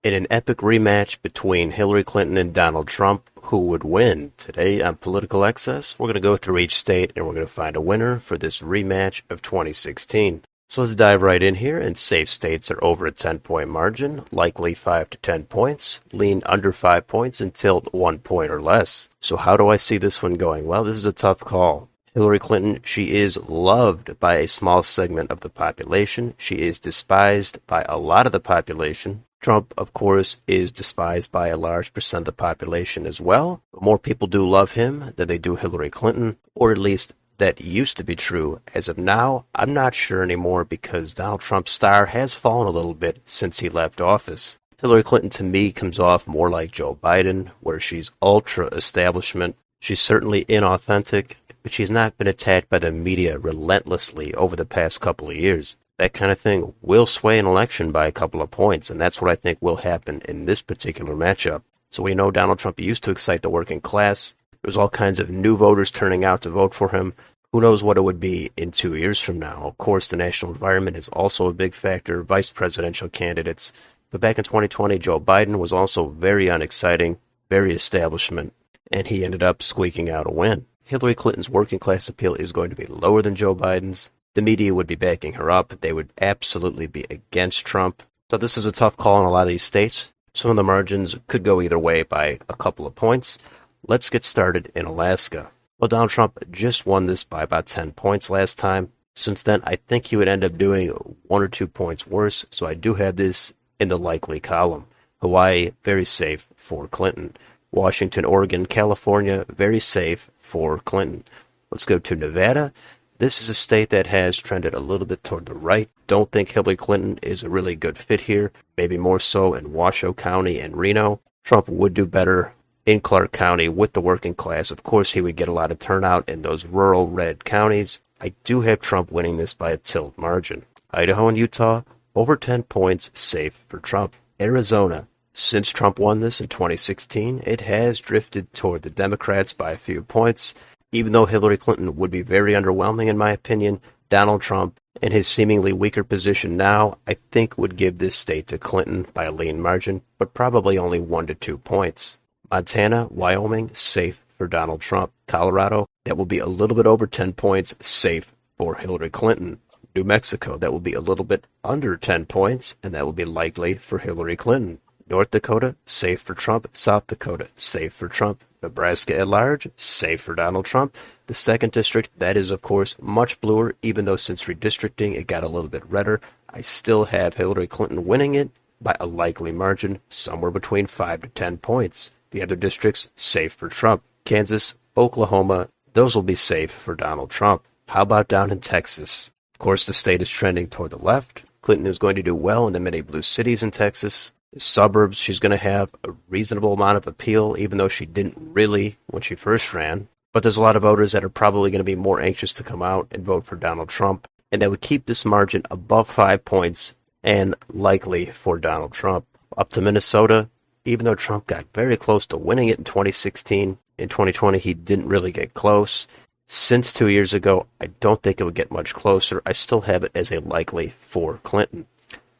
In an epic rematch between Hillary Clinton and Donald Trump, who would win? Today on Political Excess, we're going to go through each state and we're going to find a winner for this rematch of 2016. So let's dive right in here, and safe states are over a 10-point margin, likely 5 to 10 points, lean under 5 points, and tilt 1 point or less. So how do I see this one going? Well, this is a tough call. Hillary Clinton, she is loved by a small segment of the population. She is despised by a lot of the population. Trump, of course, is despised by a large percent of the population as well. But more people do love him than they do Hillary Clinton, or at least that used to be true. As of now, I'm not sure anymore because Donald Trump's star has fallen a little bit since he left office. Hillary Clinton, to me, comes off more like Joe Biden, where she's ultra-establishment. She's certainly inauthentic, but she's not been attacked by the media relentlessly over the past couple of years. That kind of thing will sway an election by a couple of points, and that's what I think will happen in this particular matchup. So we know Donald Trump used to excite the working class. There was all kinds of new voters turning out to vote for him. Who knows what it would be in 2 years from now? Of course, the national environment is also a big factor, vice presidential candidates. But back in 2020, Joe Biden was also very unexciting, very establishment, and he ended up squeaking out a win. Hillary Clinton's working class appeal is going to be lower than Joe Biden's. The media would be backing her up. They would absolutely be against Trump. So this is a tough call in a lot of these states. Some of the margins could go either way by a couple of points. Let's get started in Alaska. Well, Donald Trump just won this by about 10 points last time. Since then, I think he would end up doing 1 or 2 points worse, so I do have this in the likely column. Hawaii, very safe for Clinton. Washington, Oregon, California, very safe for Clinton. Let's go to Nevada. This is a state that has trended a little bit toward the right. Don't think Hillary Clinton is a really good fit here, maybe more so in Washoe County and Reno. Trump would do better in Clark County with the working class. Of course, he would get a lot of turnout in those rural red counties. I do have Trump winning this by a tilt margin. Idaho and Utah, over 10 points, safe for Trump. Arizona, since Trump won this in 2016, it has drifted toward the Democrats by a few points. Even though Hillary Clinton would be very underwhelming in my opinion, Donald Trump, in his seemingly weaker position now, I think would give this state to Clinton by a lean margin, but probably only 1 to 2 points. Montana, Wyoming, safe for Donald Trump. Colorado, that will be a little bit over 10 points, safe for Hillary Clinton. New Mexico, that will be a little bit under 10 points, and that will be likely for Hillary Clinton. North Dakota, safe for Trump. South Dakota, safe for Trump. Nebraska at large, safe for Donald Trump. The 2nd district, that is, of course, much bluer, even though since redistricting it got a little bit redder. I still have Hillary Clinton winning it by a likely margin, somewhere between 5 to 10 points. The other districts, safe for Trump. Kansas, Oklahoma, those will be safe for Donald Trump. How about down in Texas? Of course, the state is trending toward the left. Clinton is going to do well in the many blue cities in Texas. The suburbs, she's going to have a reasonable amount of appeal, even though she didn't really when she first ran. But there's a lot of voters that are probably going to be more anxious to come out and vote for Donald Trump, and that would keep this margin above 5 points and likely for Donald Trump. Up to Minnesota, even though Trump got very close to winning it in 2016, in 2020 he didn't really get close. Since 2 years ago, I don't think it would get much closer. I still have it as a likely for Clinton.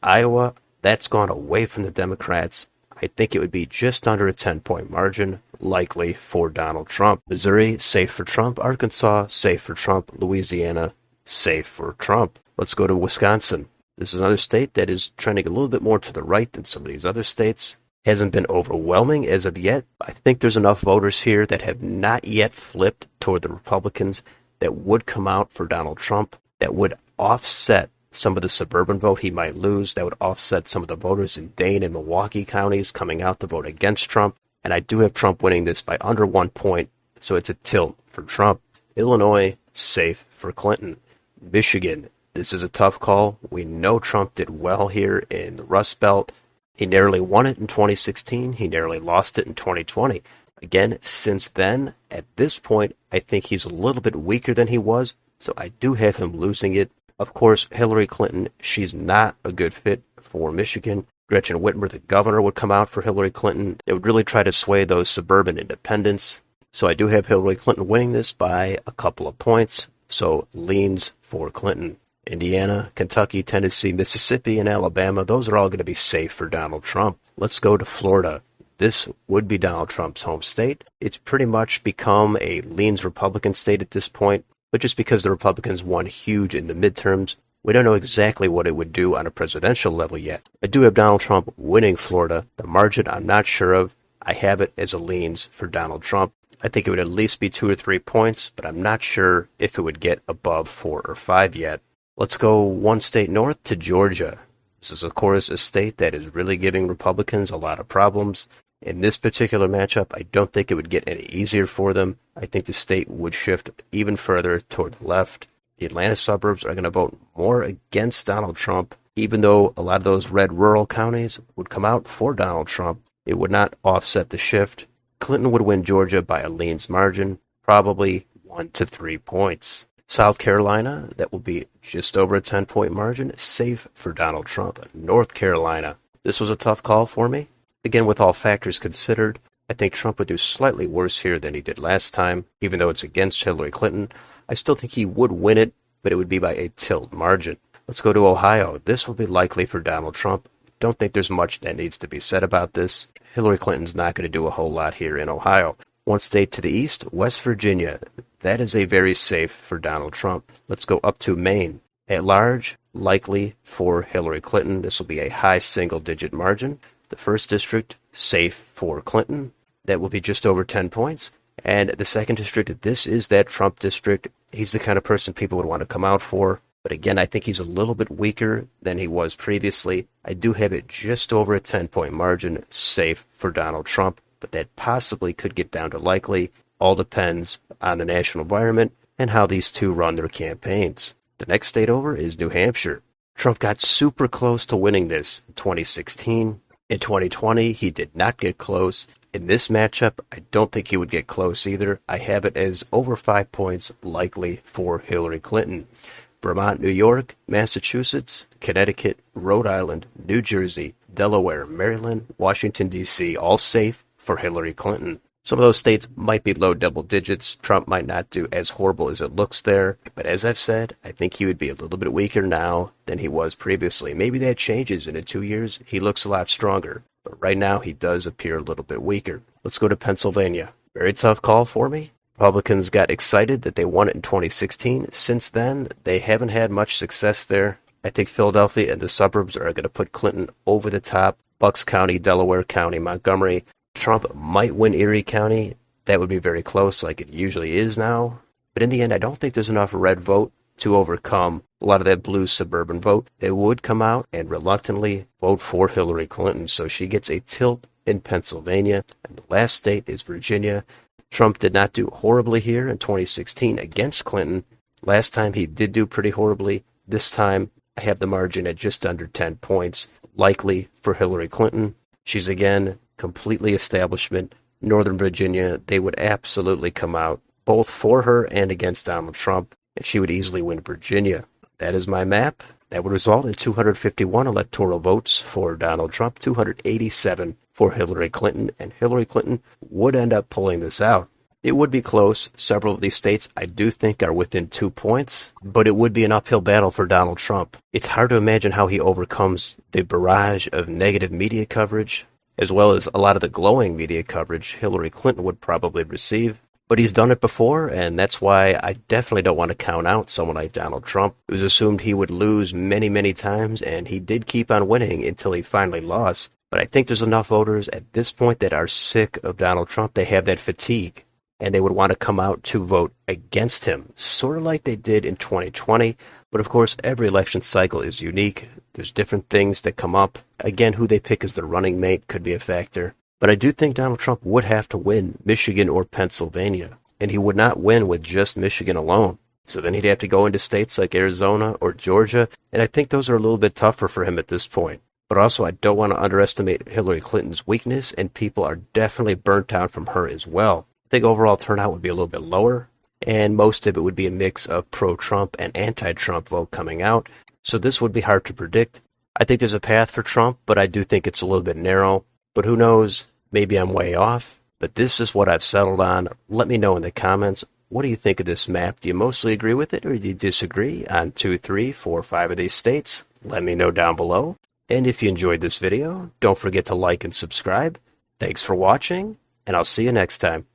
Iowa, that's gone away from the Democrats. I think it would be just under a 10-point margin, likely for Donald Trump. Missouri, safe for Trump. Arkansas, safe for Trump. Louisiana, safe for Trump. Let's go to Wisconsin. This is another state that is trending a little bit more to the right than some of these other states. Hasn't been overwhelming as of yet. I think there's enough voters here that have not yet flipped toward the Republicans that would come out for Donald Trump, that would offset some of the suburban vote he might lose, that would offset some of the voters in Dane and Milwaukee counties coming out to vote against Trump. And I do have Trump winning this by under 1 point, so it's a tilt for Trump. Illinois, safe for Clinton. Michigan, this is a tough call. We know Trump did well here in the Rust Belt. He narrowly won it in 2016. He narrowly lost it in 2020. Again, since then, at this point, I think he's a little bit weaker than he was, so I do have him losing it. Of course, Hillary Clinton, she's not a good fit for Michigan. Gretchen Whitmer, the governor, would come out for Hillary Clinton. They would really try to sway those suburban independents. So I do have Hillary Clinton winning this by a couple of points, so leans for Clinton. Indiana, Kentucky, Tennessee, Mississippi, and Alabama, those are all going to be safe for Donald Trump. Let's go to Florida. This would be Donald Trump's home state. It's pretty much become a leans Republican state at this point, but just because the Republicans won huge in the midterms, we don't know exactly what it would do on a presidential level yet. I do have Donald Trump winning Florida. The margin I'm not sure of. I have it as a leans for Donald Trump. I think it would at least be 2 or 3 points, but I'm not sure if it would get above 4 or 5 yet. Let's go one state north to Georgia. This is, of course, a state that is really giving Republicans a lot of problems. In this particular matchup, I don't think it would get any easier for them. I think the state would shift even further toward the left. The Atlanta suburbs are going to vote more against Donald Trump, even though a lot of those red rural counties would come out for Donald Trump. It would not offset the shift. Clinton would win Georgia by a leans margin, probably 1 to 3 points. South Carolina, that will be just over a 10-point margin, safe for Donald Trump. North Carolina, this was a tough call for me. Again, with all factors considered, I think Trump would do slightly worse here than he did last time, even though it's against Hillary Clinton. I still think he would win it, but it would be by a tilt margin. Let's go to Ohio. This will be likely for Donald Trump. Don't think there's much that needs to be said about this. Hillary Clinton's not going to do a whole lot here in Ohio. One state to the east, West Virginia. That is a very safe for Donald Trump. Let's go up to Maine. At large, likely for Hillary Clinton. This will be a high single-digit margin. The first district, safe for Clinton. That will be just over 10 points. And the second district, this is that Trump district. He's the kind of person people would want to come out for. But again, I think he's a little bit weaker than he was previously. I do have it just over a 10-point margin, safe for Donald Trump. But that possibly could get down to likely. All depends on the national environment and how these two run their campaigns. The next state over is New Hampshire. Trump got super close to winning this in 2016. In 2020, he did not get close. In this matchup, I don't think he would get close either. I have it as over 5 points likely for Hillary Clinton. Vermont, New York, Massachusetts, Connecticut, Rhode Island, New Jersey, Delaware, Maryland, Washington, D.C., all safe for Hillary Clinton. Some of those states might be low double digits. Trump might not do as horrible as it looks there. But as I've said, I think he would be a little bit weaker now than he was previously. Maybe that changes, and in 2 years, he looks a lot stronger. But right now, he does appear a little bit weaker. Let's go to Pennsylvania. Very tough call for me. Republicans got excited that they won it in 2016. Since then, they haven't had much success there. I think Philadelphia and the suburbs are going to put Clinton over the top. Bucks County, Delaware County, Montgomery. Trump might win Erie County. That would be very close like it usually is now. But in the end, I don't think there's enough red vote to overcome a lot of that blue suburban vote. They would come out and reluctantly vote for Hillary Clinton. So she gets a tilt in Pennsylvania. And the last state is Virginia. Trump did not do horribly here in 2016 against Clinton. Last time he did do pretty horribly. This time I have the margin at just under 10 points, likely for Hillary Clinton. She's again completely establishment. Northern Virginia, they would absolutely come out both for her and against Donald Trump, and she would easily win Virginia. That is my map. That would result in 251 electoral votes for Donald Trump, 287 for Hillary Clinton, and Hillary Clinton would end up pulling this out. It would be close. Several of these states I do think are within 2 points, but it would be an uphill battle for Donald Trump. It's hard to imagine how he overcomes the barrage of negative media coverage, as well as a lot of the glowing media coverage Hillary Clinton would probably receive. But he's done it before, and that's why I definitely don't want to count out someone like Donald Trump. It was assumed he would lose many, many times, and he did keep on winning until he finally lost. But I think there's enough voters at this point that are sick of Donald Trump. They have that fatigue, and they would want to come out to vote against him, sort of like they did in 2020. But of course, every election cycle is unique. There's different things that come up. Again, who they pick as their running mate could be a factor. But I do think Donald Trump would have to win Michigan or Pennsylvania, and he would not win with just Michigan alone. So then he'd have to go into states like Arizona or Georgia, and I think those are a little bit tougher for him at this point. But also, I don't want to underestimate Hillary Clinton's weakness, and people are definitely burnt out from her as well. I think overall turnout would be a little bit lower, and most of it would be a mix of pro-Trump and anti-Trump vote coming out. So this would be hard to predict. I think there's a path for Trump, but I do think it's a little bit narrow. But who knows? Maybe I'm way off. But this is what I've settled on. Let me know in the comments. What do you think of this map? Do you mostly agree with it or do you disagree on 2, 3, 4, 5 of these states? Let me know down below. And if you enjoyed this video, don't forget to like and subscribe. Thanks for watching, and I'll see you next time.